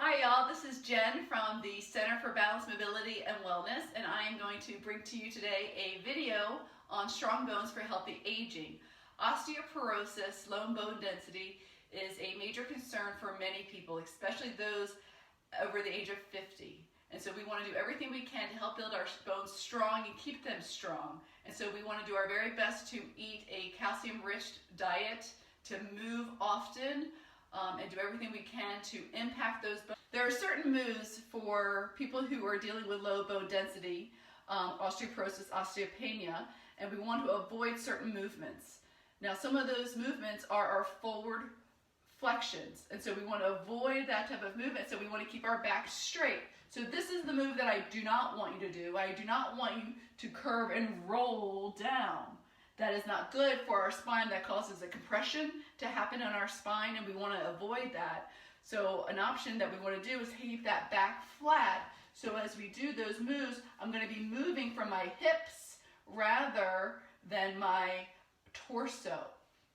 Hi y'all, this is Jen from the Center for Balanced Mobility and Wellness, and I am going to bring to you today a video on strong bones for healthy aging. Osteoporosis, low bone density, is a major concern for many people, especially those over the age of 50. And so we want to do everything we can to help build our bones strong and keep them strong. And so we want to do our very best to eat a calcium-rich diet, to move often, and do everything we can to impact those bones. There are certain moves for people who are dealing with low bone density, osteoporosis, osteopenia, and we want to avoid certain movements. Now, some of those movements are our forward flexions, and so we want to avoid that type of movement, so we want to keep our back straight. So this is the move that I do not want you to do. I do not want you to curve and roll down. That is not good for our spine. That causes a compression to happen on our spine, and we want to avoid that. So an option that we want to do is keep that back flat. So as we do those moves, I'm going to be moving from my hips rather than my torso,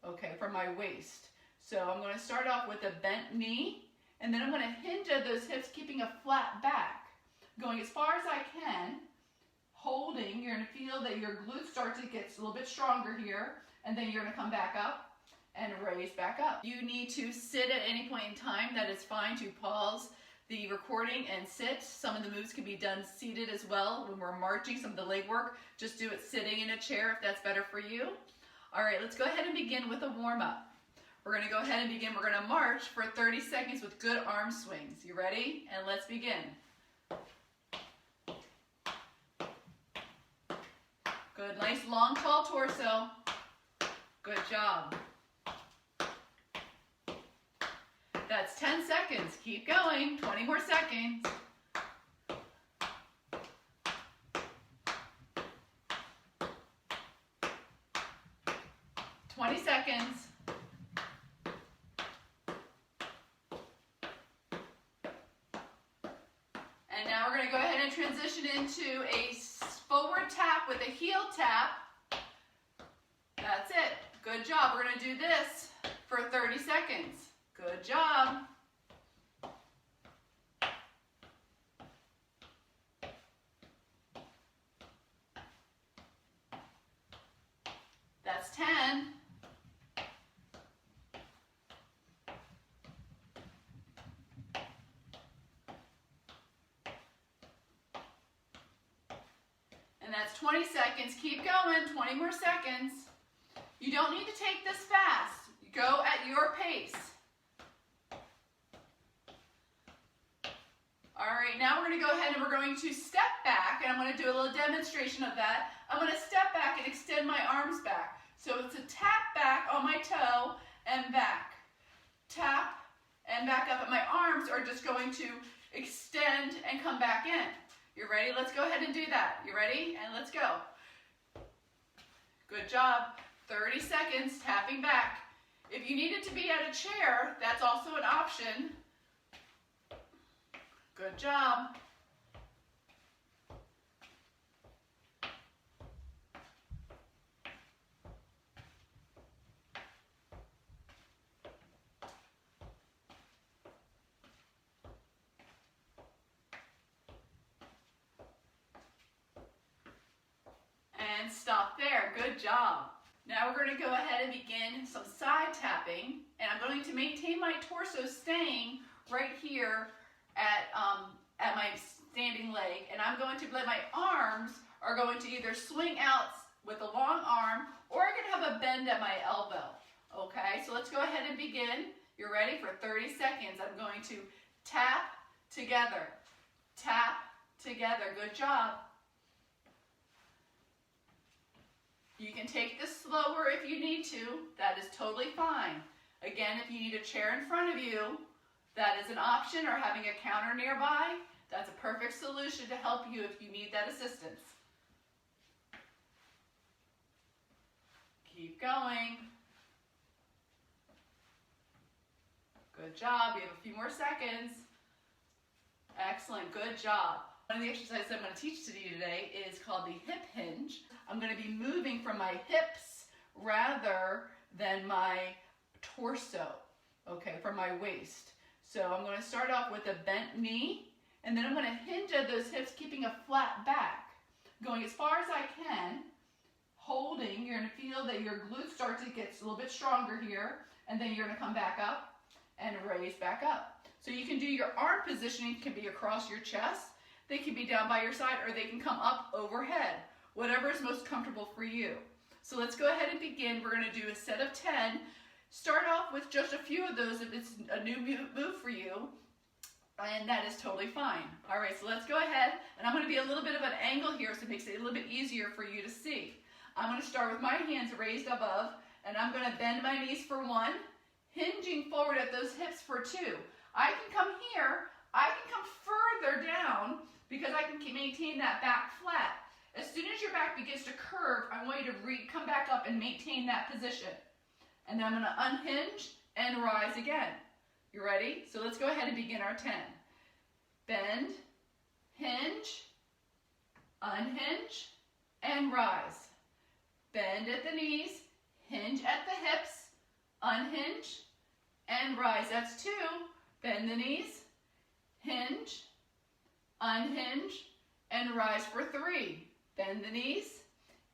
okay, from my waist. So I'm going to start off with a bent knee, and then I'm going to hinge at those hips, keeping a flat back, going as far as I can. Holding, you're going to feel that your glutes start to get a little bit stronger here, and then you're going to come back up and raise back up. You need to sit at any point in time. That is fine to pause the recording and sit. Some of the moves can be done seated as well. When we're marching, some of the leg work, just do it sitting in a chair if that's better for you. All right, let's go ahead and begin with a warm-up. We're going to go ahead and begin. We're going to march for 30 seconds with good arm swings. You ready? And let's begin. Good, nice long tall torso. Good job. That's 10 seconds. Keep going. 20 more seconds. Seconds. And now we're going to go ahead and transition into a forward tap with a heel tap. That's it. Good job. We're going to do this for 30 seconds. Good job. That's 10. And that's 20 seconds. Keep going. 20 more seconds. You don't need to take this fast. Go at your pace. All right, now we're going to go ahead and we're going to step back, and I'm going to do a little demonstration of that. I'm going to step back and extend my arms back. So it's a tap back on my toe and back. Tap and back up, and my arms are just going to extend and come back in. You ready? Let's go ahead and do that. You ready? And let's go. Good job. 30 seconds, tapping back. If you needed to be at a chair, that's also an option. Good job. And stop there. Good job. Now we're going to go ahead and begin some side tapping, and I'm going to maintain my torso staying right here at my standing leg, and I'm going to let my arms are going to either swing out with a long arm, or I can have a bend at my elbow. Okay, so let's go ahead and begin. You're ready for 30 seconds. I'm going to tap together, tap together. Good job. You can take this slower if you need to. That is totally fine. Again, if you need a chair in front of you, that is an option, or having a counter nearby. That's a perfect solution to help you if you need that assistance. Keep going. Good job. We have a few more seconds. Excellent. Good job. One of the exercises I'm going to teach to you today is called the hip hinge. I'm going to be moving from my hips rather than my torso, okay, from my waist. So I'm going to start off with a bent knee, and then I'm going to hinge at those hips, keeping a flat back, going as far as I can, holding. You're going to feel that your glutes start to get a little bit stronger here, and then you're going to come back up and raise back up. So you can do your arm positioning, can be across your chest, they can be down by your side, or they can come up overhead, whatever is most comfortable for you. So let's go ahead and begin. We're going to do a set of 10. Start off with just a few of those if it's a new move for you, and that is totally fine. All right, so let's go ahead, and I'm going to be a little bit of an angle here so it makes it a little bit easier for you to see. I'm going to start with my hands raised above, and I'm going to bend my knees for 1, hinging forward at those hips for 2. I can come here, I can come further down because I can maintain that back flat. As soon as your back begins to curve, I want you to come back up and maintain that position. And then I'm going to unhinge and rise again. You ready? So let's go ahead and begin our 10. Bend, hinge, unhinge, and rise. Bend at the knees, hinge at the hips, unhinge, and rise. That's 2. Bend the knees, hinge, unhinge, and rise for 3. Bend the knees,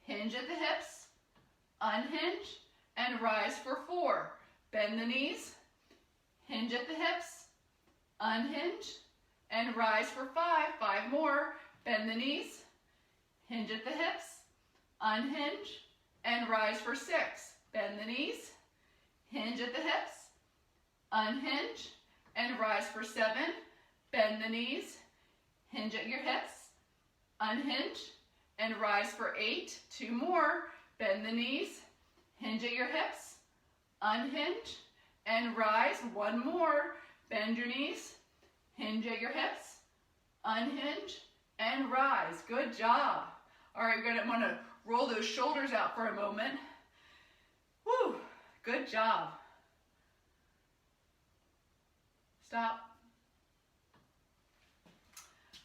hinge at the hips, unhinge, and rise for 4. Bend the knees, hinge at the hips, unhinge, and rise for 5. 5 more. Bend the knees, hinge at the hips, unhinge, and rise for 6. Bend the knees, hinge at the hips, unhinge, and rise for 7. Bend the knees, hinge at your hips, unhinge, and rise for 8. 2 more. Bend the knees, hinge at your hips, unhinge, and rise. 1 more. Bend your knees, hinge at your hips, unhinge, and rise. Good job. All right, we're going to want to roll those shoulders out for a moment. Woo, good job. Stop.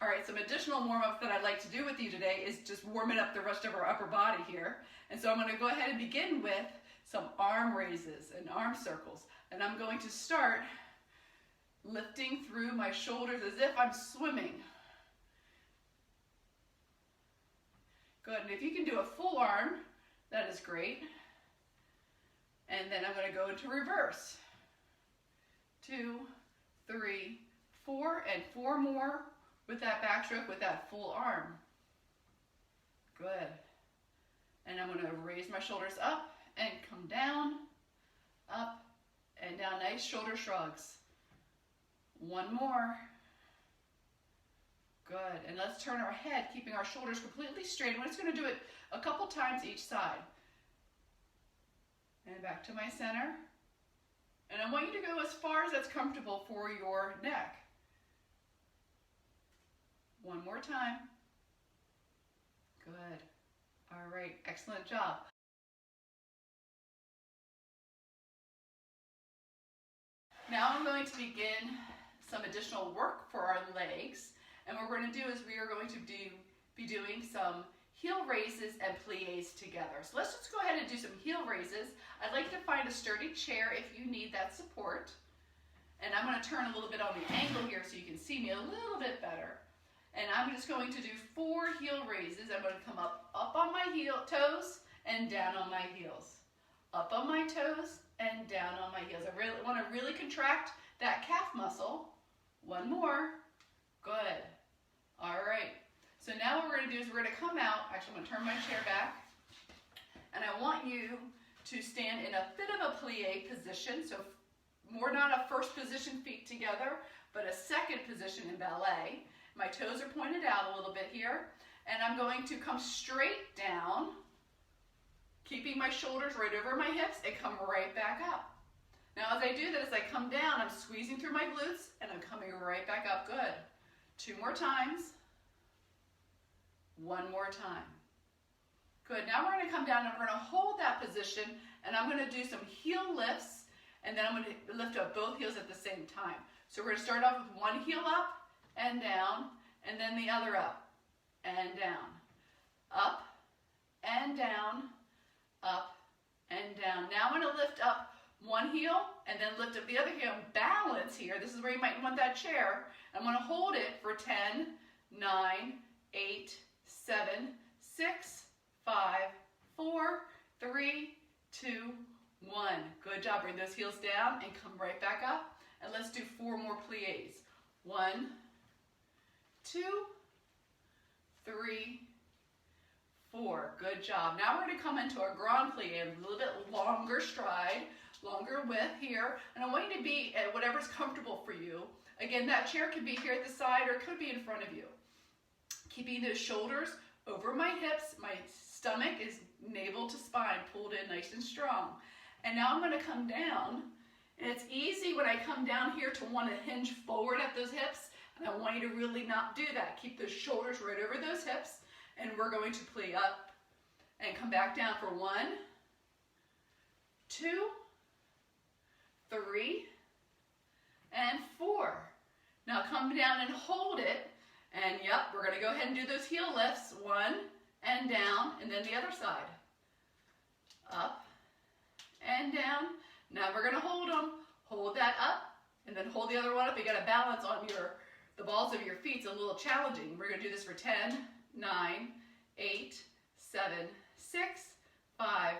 All right, some additional warm-up that I'd like to do with you today is just warming up the rest of our upper body here. And so I'm going to go ahead and begin with some arm raises and arm circles. And I'm going to start lifting through my shoulders as if I'm swimming. Good, and if you can do a full arm, that is great. And then I'm going to go into reverse. 2, 3, 4, and 4 more with that backstroke with that full arm. Good. And I'm going to raise my shoulders up and come down, up and down. Nice shoulder shrugs. 1 more. Good. And let's turn our head, keeping our shoulders completely straight. We're just going to do it a couple times each side. And back to my center. And I want you to go as far as that's comfortable for your neck. 1 more time. Good. All right, excellent job. Now I'm going to begin some additional work for our legs. And what we're going to do is we are going to be doing some heel raises and plies together. So let's just go ahead and do some heel raises. I'd like to find a sturdy chair if you need that support. And I'm going to turn a little bit on the angle here so you can see me a little bit better. And I'm just going to do 4 heel raises. I'm going to come up on my toes and down on my heels. Up on my toes and down on my heels. I really want to really contract that calf muscle. 1 more. Good. All right. So now what we're going to do is we're going to come out. Actually, I'm going to turn my chair back. And I want you to stand in a bit of a plie position. So more not a first position feet together, but a second position in ballet. My toes are pointed out a little bit here. And I'm going to come straight down, keeping my shoulders right over my hips, and come right back up. Now as I do that, as I come down, I'm squeezing through my glutes, and I'm coming right back up. Good. 2 more times. 1 more time. Good. Now we're going to come down and we're going to hold that position, and I'm going to do some heel lifts, and then I'm going to lift up both heels at the same time. So we're going to start off with one heel up and down, and then the other up and down. Up and down, up and down. Now I'm going to lift up one heel and then lift up the other heel and balance here. This is where you might want that chair. I'm going to hold it for 10, 9, 8, 7, 6, 5, 4, 3, 2, 1. Good job. Bring those heels down and come right back up. And let's do 4 more pliés. 1, 2, 3, 4. Good job. Now we're going to come into our grand plie, a little bit longer stride, longer width here. And I want you to be at whatever's comfortable for you. Again, that chair could be here at the side or it could be in front of you. Keeping those shoulders over my hips. My stomach is navel to spine, pulled in nice and strong. And now I'm going to come down. And it's easy when I come down here to want to hinge forward at those hips. And I want you to really not do that. Keep those shoulders right over those hips. And we're going to plie up and come back down for 1, 2, 3, and 4. Now come down and hold it. And yep, we're going to go ahead and do those heel lifts. 1 and down, and then the other side. Up and down. Now we're going to hold them. Hold that up, and then hold the other one up. You got to balance on the balls of your feet. It's a little challenging. We're going to do this for 10, 9, 8, 7, 6, 5,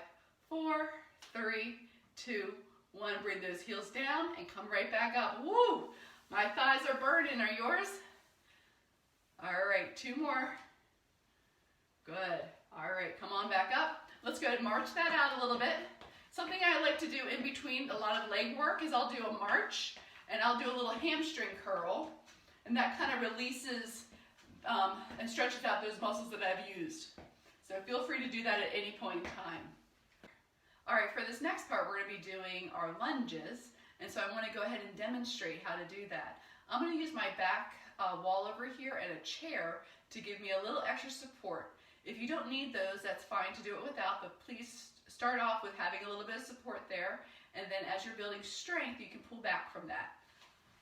4, 3, 2, 1. Bring those heels down and come right back up. Woo! My thighs are burning. Are yours? All right, 2 more. Good. All right, come on back up. Let's go ahead and march that out a little bit. Something I like to do in between a lot of leg work is I'll do a march and I'll do a little hamstring curl, and that kind of releases and stretches out those muscles that I've used. So feel free to do that at any point in time. All right, for this next part, we're going to be doing our lunges, and so I want to go ahead and demonstrate how to do that. I'm going to use my back wall over here and a chair to give me a little extra support. If you don't need those, that's fine to do it without, but please start off with having a little bit of support there, and then as you're building strength, you can pull back from that.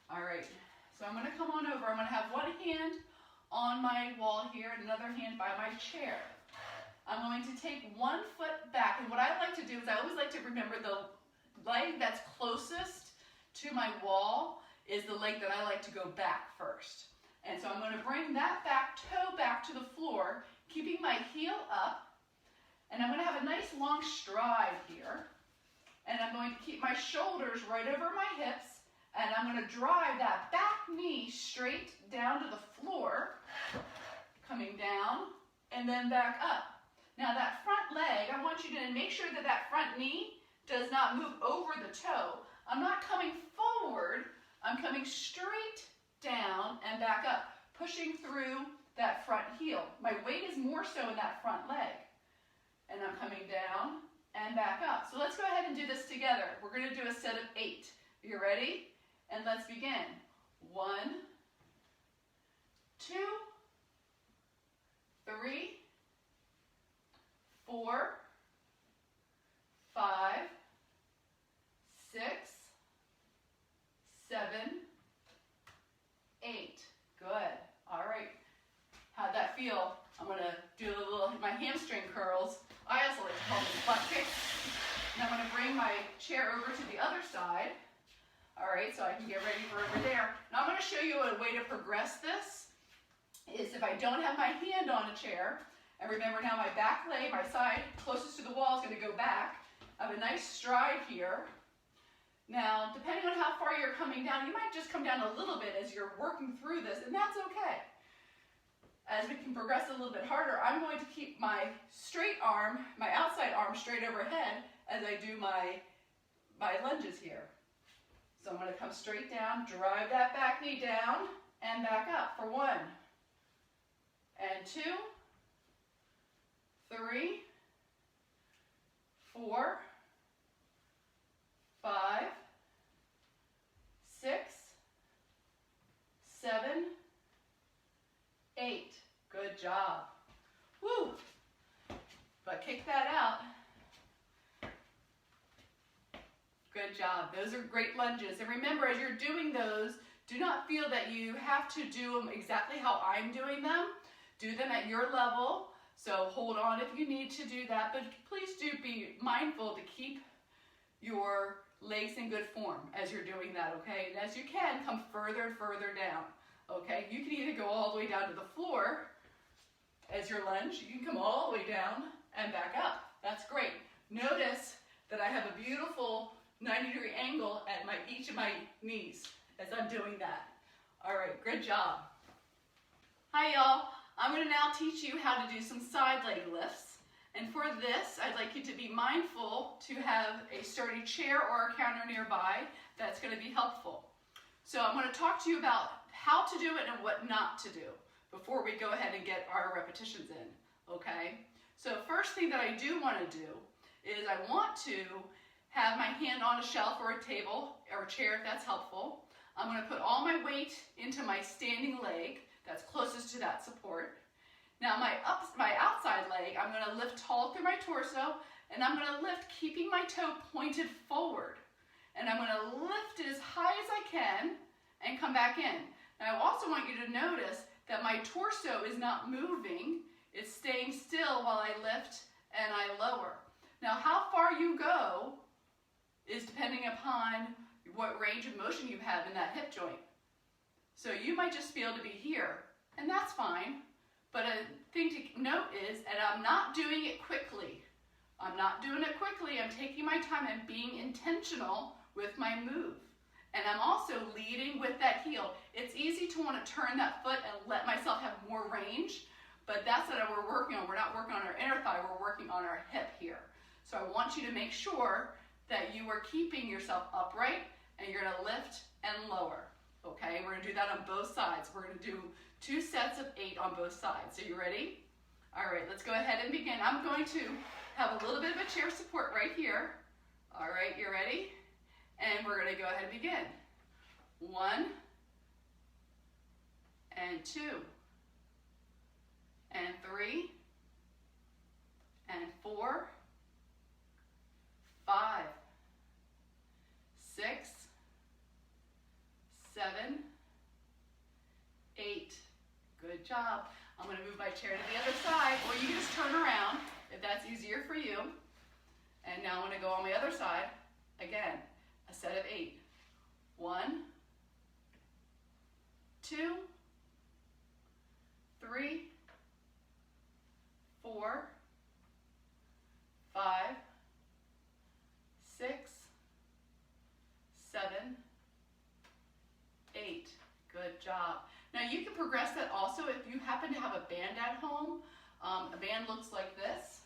All right, so I'm going to come on over. I'm going to have one hand on my wall here and another hand by my chair. I'm going to take one foot back, and what I like to do is I always like to remember the leg that's closest to my wall is the leg that I like to go back first. And so I'm going to bring that back toe back to the floor, keeping my heel up, and I'm going to have a nice long stride here, and I'm going to keep my shoulders right over my hips, and I'm going to drive that back knee straight down to the floor, coming down, and then back up. Now that front leg, I want you to make sure that that front knee does not move over the toe. I'm not coming forward, I'm coming straight down and back up, pushing through that front heel. My weight is more so in that front leg. And I'm coming down and back up. So let's go ahead and do this together. We're going to do a set of 8. Are you ready? And let's begin. 1, 2, 3, 4, 5, 6, 7, 8. Good. All right. How'd that feel? I'm going to do a little, my hamstring curls. I also like to call them butt kicks. And I'm going to bring my chair over to the other side. All right, so I can get ready for over there. Now I'm going to show you a way to progress this. Is if I don't have my hand on a chair, and remember now my back leg, my side closest to the wall is going to go back. I have a nice stride here. Now, depending on how far you're coming down, you might just come down a little bit as you're working through this, and that's okay. As we can progress a little bit harder, I'm going to keep my straight arm, my outside arm straight overhead as I do my lunges here. So I'm going to come straight down, drive that back knee down, and back up for 1, and 2, 3, 4, 5, 6, 7, 8. Good job. Woo! But kick that out. Good job. Those are great lunges. And remember, as you're doing those, do not feel that you have to do them exactly how I'm doing them. Do them at your level. So hold on if you need to do that. But please do be mindful to keep your legs in good form as you're doing that, okay? And as you can, come further and further down, okay? You can either go all the way down to the floor as your lunge. You can come all the way down and back up. That's great. Notice that I have a beautiful 90-degree angle at each of my knees as I'm doing that. All right, good job. Hi, y'all. I'm going to now teach you how to do some side leg lifts. And for this, I'd like you to be mindful to have a sturdy chair or a counter nearby. That's going to be helpful. So I'm going to talk to you about how to do it and what not to do before we go ahead and get our repetitions in, okay? So first thing that I do want to do is I want to have my hand on a shelf or a table or a chair if that's helpful. I'm going to put all my weight into my standing leg that's closest to that support. Now my outside leg, I'm going to lift tall through my torso, and I'm going to lift keeping my toe pointed forward. And I'm going to lift it as high as I can and come back in. Now I also want you to notice that my torso is not moving. It's staying still while I lift and I lower. Now how far you go is depending upon what range of motion you have in that hip joint. So you might just be able to be here, and that's fine. But a thing to note is that I'm not doing it quickly. I'm not doing it quickly. I'm taking my time and being intentional with my move. And I'm also leading with that heel. It's easy to want to turn that foot and let myself have more range, but that's what we're working on. We're not working on our inner thigh, we're working on our hip here. So I want you to make sure that you are keeping yourself upright and you're going to lift and lower. Okay, we're going to do that on both sides. We're going to do 2 sets of 8 on both sides. So you ready? All right, let's go ahead and begin. I'm going to have a little bit of a chair support right here. All right, you ready? And we're going to go ahead and begin. 1 and 2 and 3 and 4, 5, 6, 7, 8. Good job. I'm going to move my chair to the other side, or you can just turn around if that's easier for you. And now I'm going to go on the other side. Again, a set of 8. 1, 2, 3, 4, 5, 6, 7, 8. Good job. Now you can progress that also if you happen to have a band at home. A band looks like this.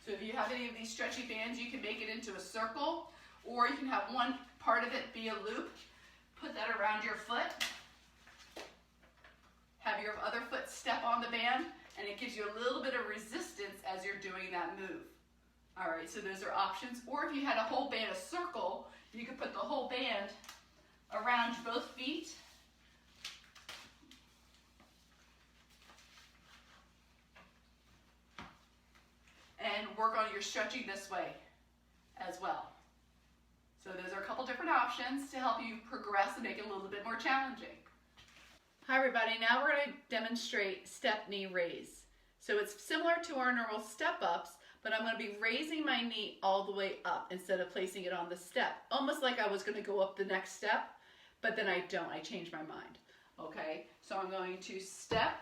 So if you have any of these stretchy bands, you can make it into a circle, or you can have one part of it be a loop. Put that around your foot. Have your other foot step on the band, and it gives you a little bit of resistance as you're doing that move. All right, so those are options. Or if you had a whole band, a circle, you could put the whole band around both feet. And work on your stretching this way as well. So those are a couple different options to help you progress and make it a little bit more challenging. Hi everybody, now we're going to demonstrate step knee raise. So it's similar to our normal step ups, but I'm going to be raising my knee all the way up instead of placing it on the step. Almost like I was going to go up the next step, but then I don't. I changed my mind. Okay, so I'm going to step,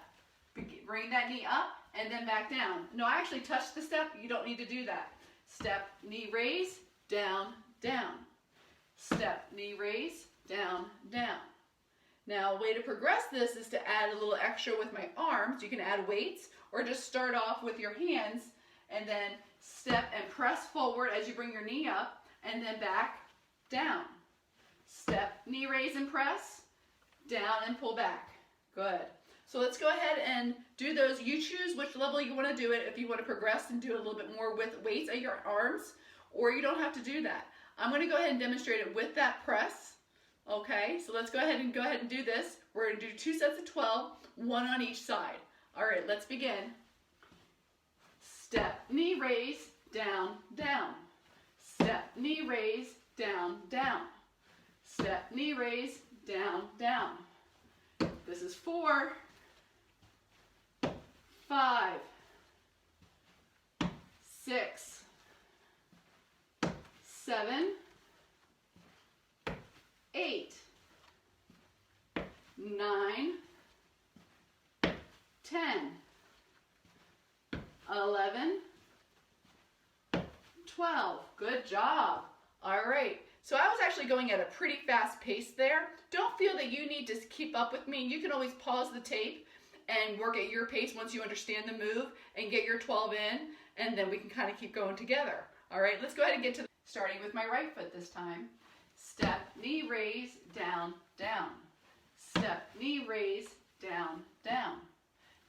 bring that knee up, and then back down. No, I actually touched the step. You don't need to do that. Step, knee raise, down, down. Step, knee raise, down, down. Now, a way to progress this is to add a little extra with my arms. You can add weights or just start off with your hands and then step and press forward as you bring your knee up and then back, down. Step, knee raise and press, down and pull back. Good. So let's go ahead and do those. You choose which level you want to do it. If you want to progress and do it a little bit more with weights at your arms, or you don't have to do that. I'm going to go ahead and demonstrate it with that press. Okay, so let's go ahead and do this. We're going to do 2 sets of 12, 1 on each side. All right, let's begin. Step, knee raise, down, down. Step, knee raise, down, down. Step, knee raise, down, down. This is 4, 5, 6, 7, 8, 9, 10, 11, 12. Good job. All right. So I was actually going at a pretty fast pace there. Don't feel that you need to keep up with me. You can always pause the tape and work at your pace once you understand the move and get your 12 in, and then we can kind of keep going together. All right, let's go ahead and get to starting with my right foot this time. Step, knee raise, down, down. Step, knee raise, down, down.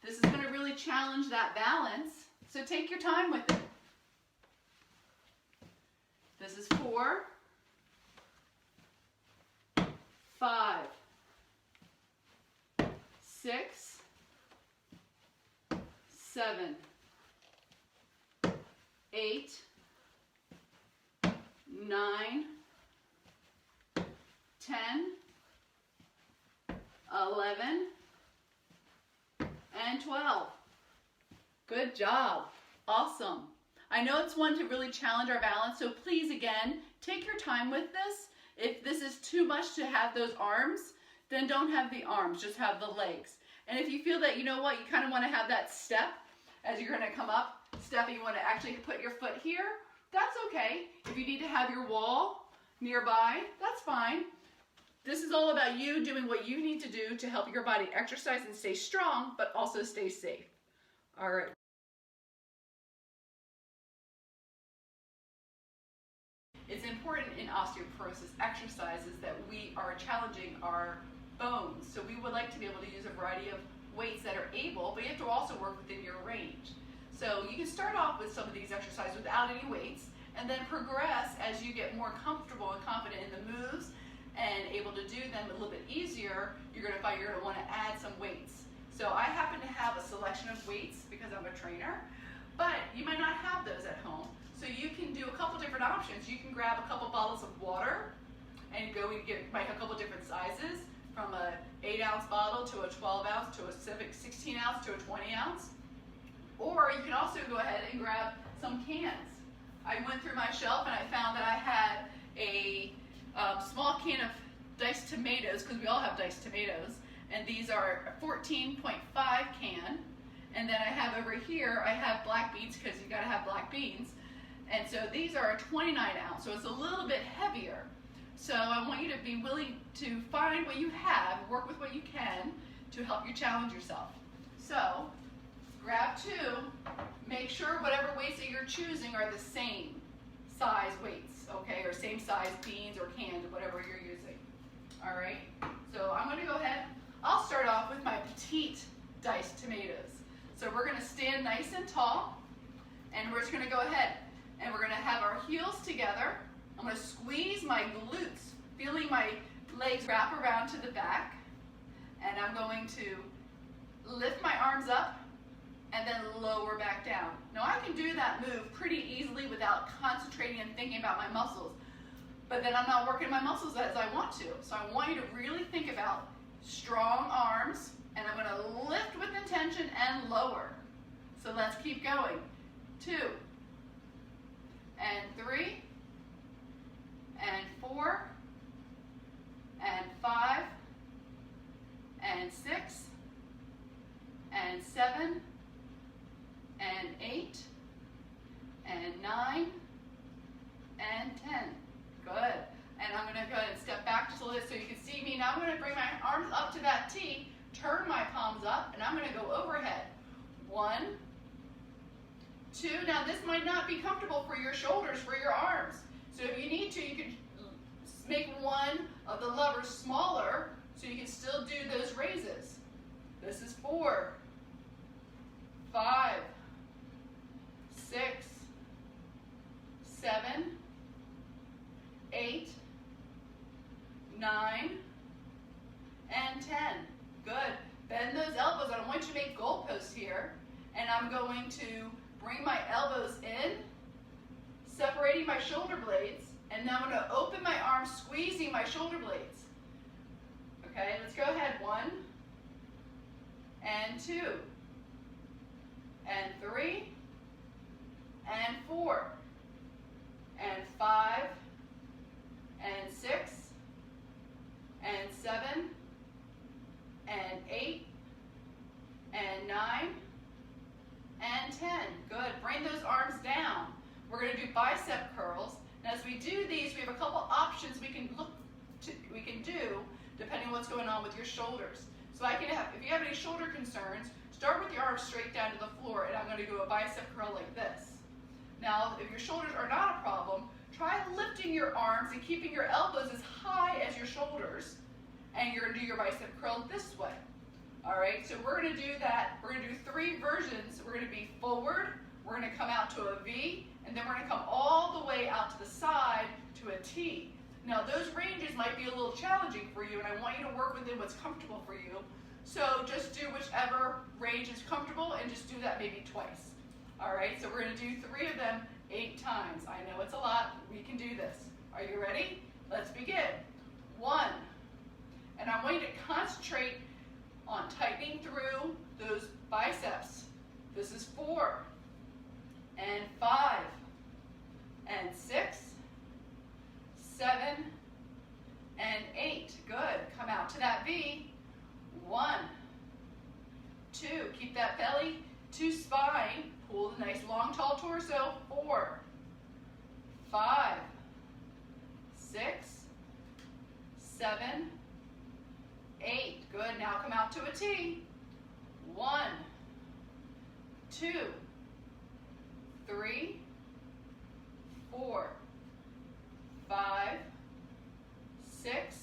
This is going to really challenge that balance, so take your time with it. This is 4, 5, 6, 7, 8, 9, 10, 11, and 12. Good job. Awesome. I know it's one to really challenge our balance, so please, again, take your time with this. If this is too much to have those arms, then don't have the arms, just have the legs. And if you feel that, you know what, you kind of want to have that step as you're going to come up, step, and you want to actually put your foot here, that's okay. If you need to have your wall nearby, that's fine. This is all about you doing what you need to do to help your body exercise and stay strong, but also stay safe. All right. It's important in osteoporosis exercises that we are challenging our bones. So we would like to be able to use a variety of weights that are able, but you have to also work within your range. So you can start off with some of these exercises without any weights, and then progress as you get more comfortable and confident in the moves and able to do them a little bit easier. You're going to find you're going to want to add some weights. So I happen to have a selection of weights because I'm a trainer, but you might not have those at home. So you can do a couple different options. You can grab a couple bottles of water and go and get a couple different sizes, from a 8-ounce bottle to a 12-ounce to a 16-ounce to a 20-ounce. Or you can also go ahead and grab some cans. I went through my shelf and I found that I had a small can of diced tomatoes, because we all have diced tomatoes, and these are a 14.5 can. And then I have over here, I have black beans, because you got to have black beans. And so these are a 29-ounce, so it's a little bit heavier. So I want you to be willing to find what you have, work with what you can to help you challenge yourself. So grab 2, make sure whatever weights that you're choosing are the same size weights, okay, or same size beans or cans or whatever you're using. All right, so I'm going to go ahead. I'll start off with my petite diced tomatoes. So we're going to stand nice and tall, and we're just going to go ahead and we're going to have our heels together. I'm going to squeeze my glutes, feeling my legs wrap around to the back, and I'm going to lift my arms up and then lower back down. Now I can do that move pretty easily without concentrating and thinking about my muscles, but then I'm not working my muscles as I want to. So I want you to really think about strong arms, and I'm going to lift with intention and lower. So let's keep going. 2, and 3, and 4, and 5, and 6, and 7, and 8, and 9, and 10. Good. And I'm going to go ahead and step back just a little bit so you can see me. Now I'm going to bring my arms up to that T, turn my palms up, and I'm going to go overhead. 1, 2. Now this might not be comfortable for your shoulders, for your arms. So if you need to, you can make one of the levers smaller so you can still do those raises. This is 4, 5, 6, 7, 8, 9, and 10. Good. Bend those elbows. I don't want you to make goalposts here. And I'm going to bring my elbows in, separating my shoulder blades, and now I'm going to open my arms, squeezing my shoulder blades. Okay, let's go ahead. 1, and 2, and 3, and 4, and 5, depending on what's going on with your shoulders. So if you have any shoulder concerns, start with your arms straight down to the floor, and I'm going to do a bicep curl like this. Now, if your shoulders are not a problem, try lifting your arms and keeping your elbows as high as your shoulders, and you're going to do your bicep curl this way. All right, so we're going to do that. We're going to do 3 versions. We're going to be forward, we're going to come out to a V, and then we're going to come all the way out to the side to a T. Now, those ranges might be a little challenging for you, and I want you to work within what's comfortable for you. So just do whichever range is comfortable, and just do that maybe twice. All right, so we're going to do 3 of them 8 times. I know it's a lot. We can do this. Are you ready? Let's begin. 1. And I want you to concentrate on tightening through those biceps. This is 4, and 5, and 6, 7, and 8. Good. Come out to that V. 1, 2. Keep that belly to spine. Pull the nice long tall torso. 4, 5, 6, 7, 8. Good. Now come out to a T. 1, 2, 3, 4, 5, 6,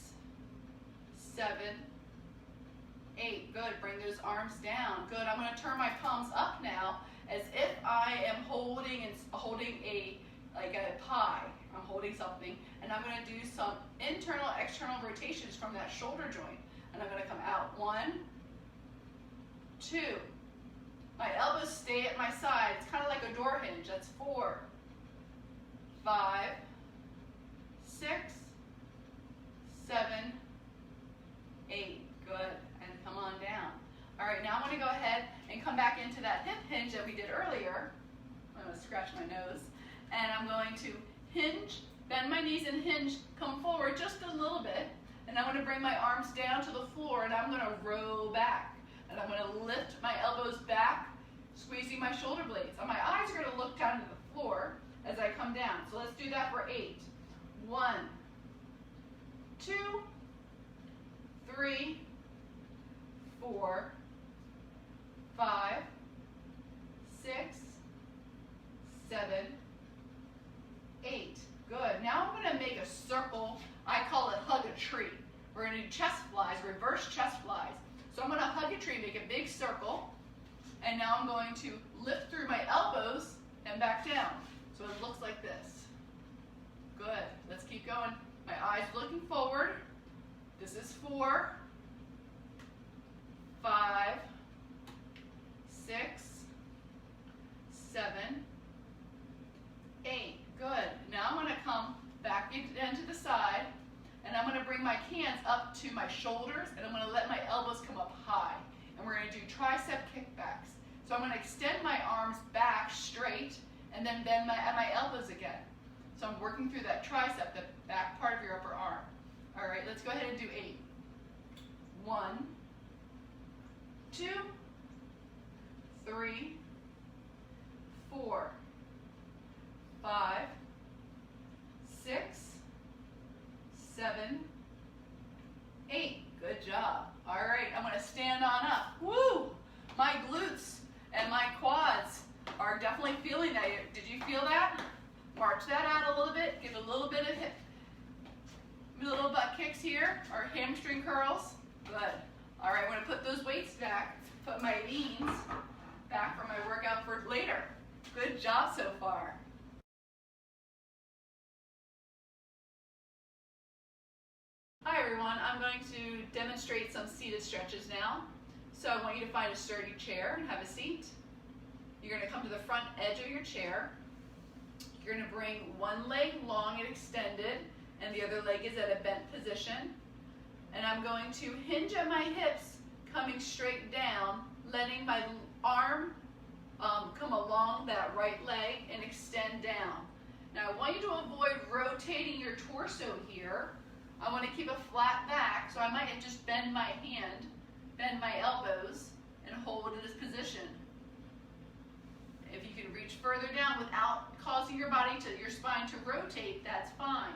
7, 8. Good. Bring those arms down. Good. I'm going to turn my palms up now as if I am holding a pie. I'm holding something, and I'm going to do some internal, external rotations from that shoulder joint. And I'm going to come out. 1, 2. My elbows stay at my side. It's kind of like a door hinge. That's 4, 5, 6, 7, 8. Good. And come on down. All right, now I'm going to go ahead and come back into that hip hinge that we did earlier. I'm going to scratch my nose. And I'm going to hinge, bend my knees and hinge, come forward just a little bit. And I'm going to bring my arms down to the floor, and I'm going to row back. And I'm going to lift my elbows back, squeezing my shoulder blades. And my eyes are going to look down to the floor as I come down. So let's do that for 8. 1, 2, 3, 4, 5, 6, 7, 8. Good. Now I'm going to make a circle. I call it hug a tree. We're going to do chest flies, reverse chest flies. So I'm going to hug a tree, make a big circle, and now I'm going to lift through my elbows and back down. So it looks like this. Good. Let's keep going. My eyes looking forward. This is 4, 5, 6, 7, 8. Good. Now I'm going to come back into the side, and I'm going to bring my hands up to my shoulders, and I'm going to let my elbows come up high. And we're going to do tricep kickbacks. So I'm going to extend my arms back straight, and then bend at my elbows again. So I'm working through that tricep, the back part of your upper arm. All right, let's go ahead and do 8. 1, 2, 3, 4, 5, 6, 7, 8. Good job. All right, I'm going to stand on up. Woo! My glutes and my quads are definitely feeling that. Did you feel that? March that out a little bit. Give a little bit of hip, little butt kicks here, or hamstring curls. Good. All right, I'm going to put those weights back. Put my leans back for my workout for later. Good job so far. Hi everyone, I'm going to demonstrate some seated stretches now. So I want you to find a sturdy chair and have a seat. You're going to come to the front edge of your chair. You're going to bring one leg long and extended, and the other leg is at a bent position. And I'm going to hinge at my hips, coming straight down, letting my arm come along that right leg and extend down. Now I want you to avoid rotating your torso here. I want to keep a flat back, so I might just bend my hand, bend my elbows, and hold in this position. If you can reach further down without causing your spine to rotate, that's fine.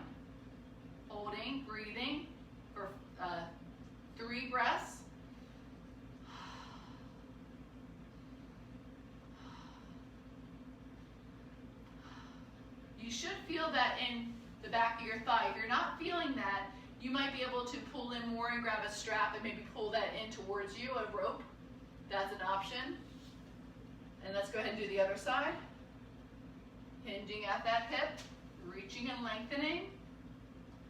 Holding, breathing for 3 breaths. You should feel that in the back of your thigh. If you're not feeling that, you might be able to pull in more and grab a strap and maybe pull that in towards you, a rope. That's an option. And let's go ahead and do the other side. Hinging at that hip, reaching and lengthening.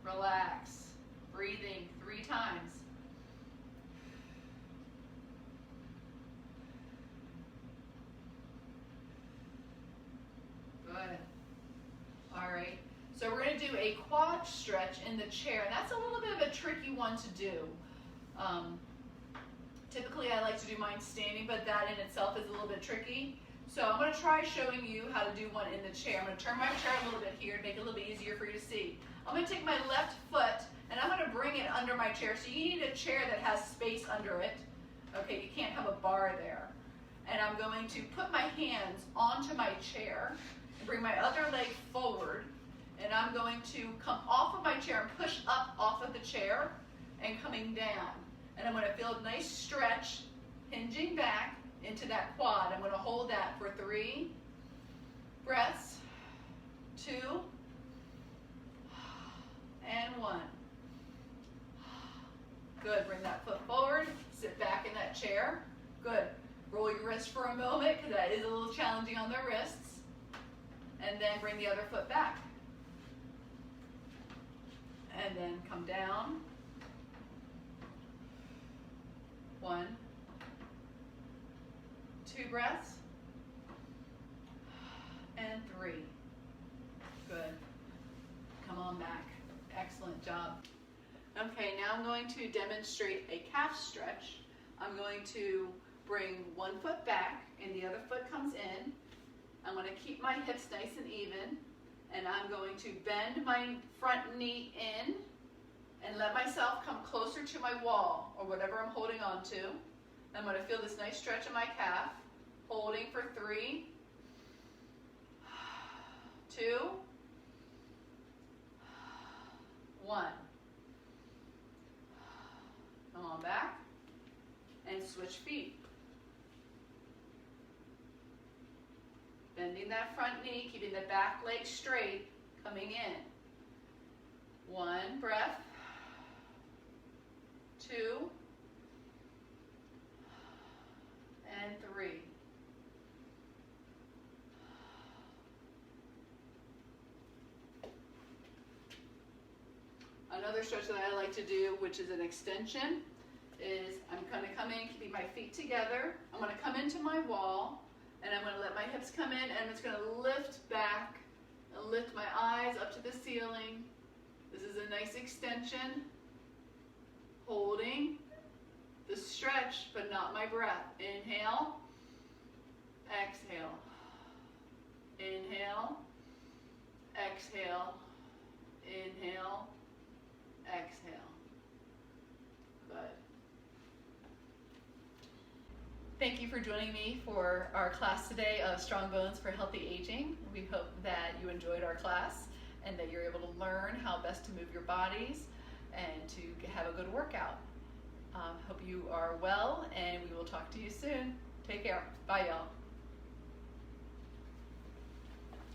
Relax. Breathing 3 times. Good. All right. So we're going to do a quad stretch in the chair. And that's a little bit of a tricky one to do. Typically I like to do mine standing, but that in itself is a little bit tricky. So I'm going to try showing you how to do one in the chair. I'm going to turn my chair a little bit here to make it a little bit easier for you to see. I'm going to take my left foot and I'm going to bring it under my chair. So you need a chair that has space under it. Okay, you can't have a bar there. And I'm going to put my hands onto my chair and bring my other leg forward. And I'm going to come off of my chair and push up off of the chair and coming down. And I'm going to feel a nice stretch, hinging back into that quad. I'm going to hold that for 3 breaths, 2, and 1. Good. Bring that foot forward. Sit back in that chair. Good. Roll your wrist for a moment because that is a little challenging on the wrists. And then bring the other foot back. And then come down. 1, 2 breaths, and 3. Good. Come on back. Excellent job. Okay, now I'm going to demonstrate a calf stretch. I'm going to bring one foot back and the other foot comes in. I'm going to keep my hips nice and even, and I'm going to bend my front knee in and let myself come closer to my wall or whatever I'm holding on to. I'm going to feel this nice stretch in my calf, holding for 3, 2, 1. Come on back and switch feet. Bending that front knee, keeping the back leg straight, coming in. 1 breath. 2, and 3. Another stretch that I like to do, which is an extension, is I'm going to come in, keeping my feet together. I'm going to come into my wall, and I'm going to let my hips come in, and I'm just going to lift back and lift my eyes up to the ceiling. This is a nice extension. Holding the stretch, but not my breath. Inhale, exhale. Inhale, exhale. Inhale, exhale. Good. Thank you for joining me for our class today of Strong Bones for Healthy Aging. We hope that you enjoyed our class and that you're able to learn how best to move your bodies and to have a good workout. Hope you are well, and we will talk to you soon. Take care. Bye, y'all.